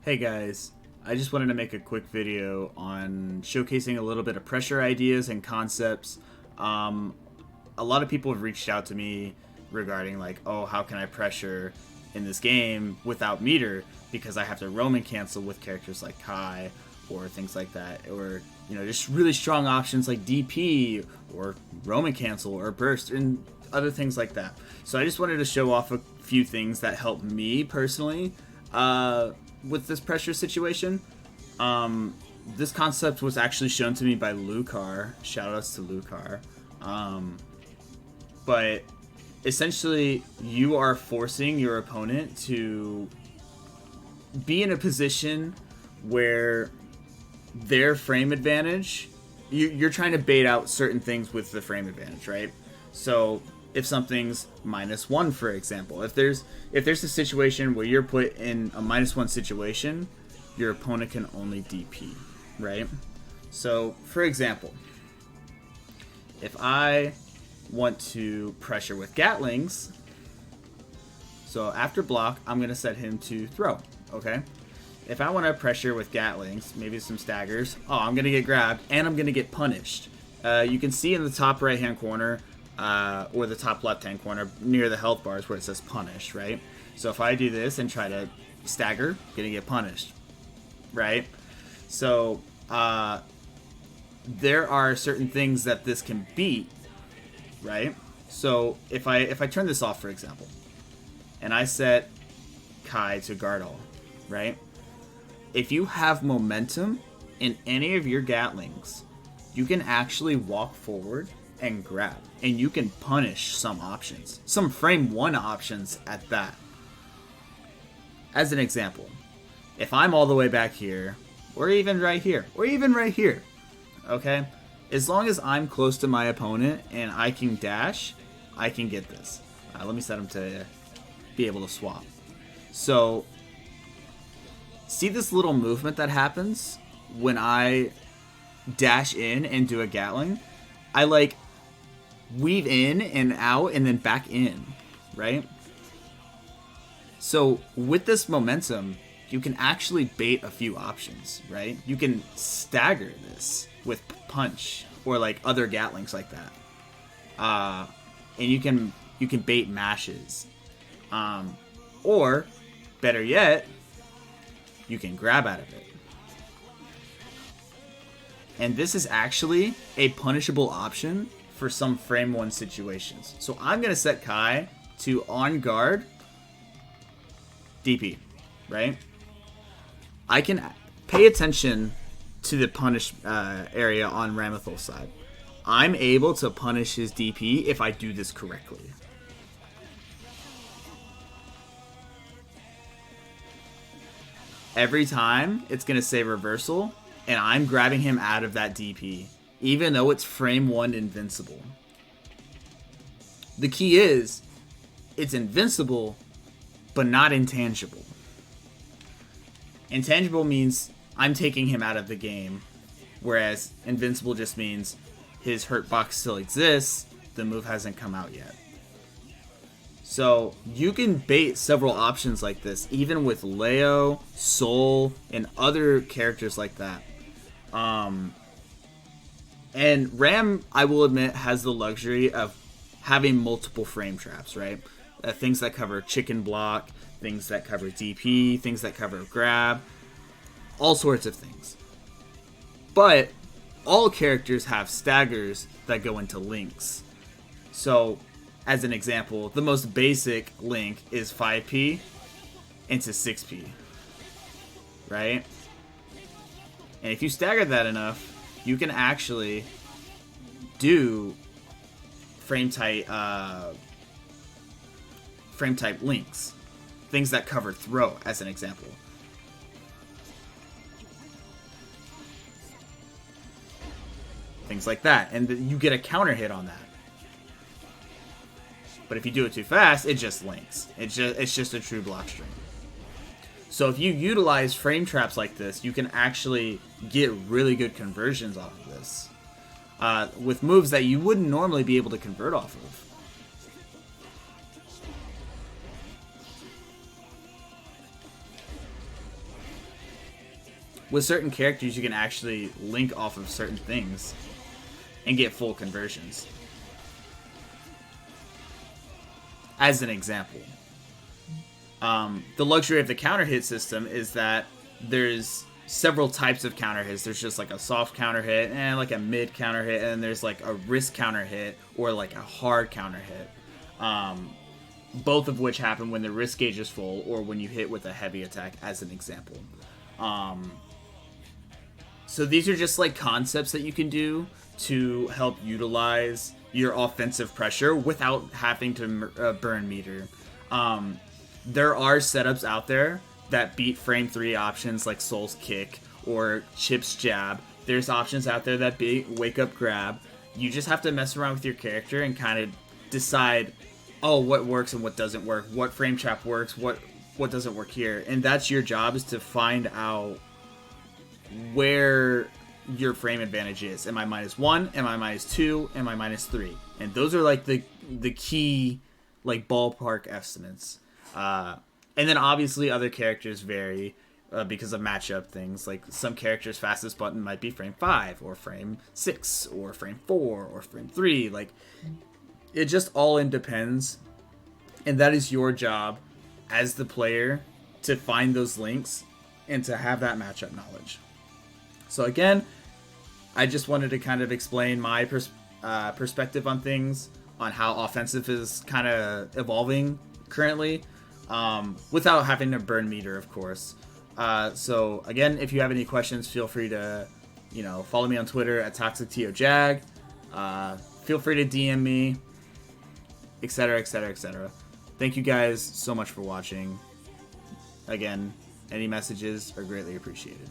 Hey guys, I just wanted to make a quick video on showcasing a little bit of pressure ideas and concepts. Um, a lot of people have reached out to me regarding like, oh, how can I pressure in this game without meter because I have to Roman cancel with characters like Kai or things like that, or just really strong options like DP or Roman cancel or burst and other things like that. So I just wanted to show off a few things that help me personally. With this pressure situation. This concept was actually shown to me by Lucar. Shoutouts to Lucar. But essentially, you are forcing your opponent to be in a position where their frame advantage, you're trying to bait out certain things with the frame advantage, right? So if something's -1, for example, if there's a situation where you're put in a -1 situation, your opponent can only DP, right? So for example, if I want to pressure with Gatlings, so after block, I'm gonna set him to throw, okay? If I want to pressure with Gatlings, maybe some staggers, I'm gonna get grabbed and I'm gonna get punished. You can see in the top right hand corner or the top left-hand corner near the health bars where it says punish, right? So if I do this and try to stagger, I'm gonna get punished, right? So there are certain things that this can beat, right? So if I turn this off, for example, and I set Kai to guard all, right? If you have momentum in any of your Gatlings, you can actually walk forward and grab, and you can punish some options, some frame 1 options at that. As an example, if I'm all the way back here, or even right here, okay, as long as I'm close to my opponent and I can dash, I can get this. Let me set him to be able to swap. So see this little movement that happens when I dash in and do a Gatling? I like weave in and out and then back in, right? So with this momentum, you can actually bait a few options, right? You can stagger this with punch or like other Gatlings like that, and you can bait mashes, or better yet, you can grab out of it. And this is actually a punishable option for some frame 1 situations. So I'm going to set Kai to on guard DP, right? I can pay attention to the punish area on Ramethul's side. I'm able to punish his DP if I do this correctly. Every time, it's going to say reversal, and I'm grabbing him out of that DP, even though it's frame 1 invincible. The key is, it's invincible, but not intangible. Intangible means I'm taking him out of the game, whereas invincible just means his hurt box still exists, the move hasn't come out yet. So you can bait several options like this, even with Leo, Soul, and other characters like that. And Ram, I will admit, has the luxury of having multiple frame traps, right? Things that cover chicken block, things that cover DP, things that cover grab, all sorts of things. But all characters have staggers that go into links. So, as an example, the most basic link is 5p into 6p, right? And if you stagger that enough, you can actually do frame type links, things that cover throw, as an example. Things like that, and you get a counter hit on that. But if you do it too fast, it just links. It's just a true block string. So if you utilize frame traps like this, you can actually get really good conversions off of this, with moves that you wouldn't normally be able to convert off of. with certain characters, you can actually link off of certain things and get full conversions. As an example, the luxury of the counter hit system is that there's several types of counter hits. There's just like a soft counter hit and like a mid counter hit, and there's like a risk counter hit or like a hard counter hit. Both of which happen when the risk gauge is full or when you hit with a heavy attack, as an example. So these are just like concepts that you can do to help utilize your offensive pressure without having to burn meter. There are setups out there that beat frame 3 options like Soul's Kick or Chip's Jab. There's options out there that beat Wake Up Grab. You just have to mess around with your character and kind of decide, oh, what works and what doesn't work, what frame trap works, what doesn't work here. And that's your job, is to find out where your frame advantage is. Am I -1? Am I -2? Am I -3? And those are like the key like ballpark estimates. And then obviously other characters vary because of matchup things. Like some characters' fastest button might be frame 5 or frame 6 or frame 4 or frame 3. Like it just all depends. And that is your job as the player to find those links and to have that matchup knowledge. So again, I just wanted to kind of explain my perspective on things, on how offensive is kind of evolving currently, without having to burn meter, of course. So again, if you have any questions, feel free to, follow me on Twitter at ToxicTOJag. Feel free to DM me, etc., etc., etc. Thank you guys so much for watching. Again, any messages are greatly appreciated.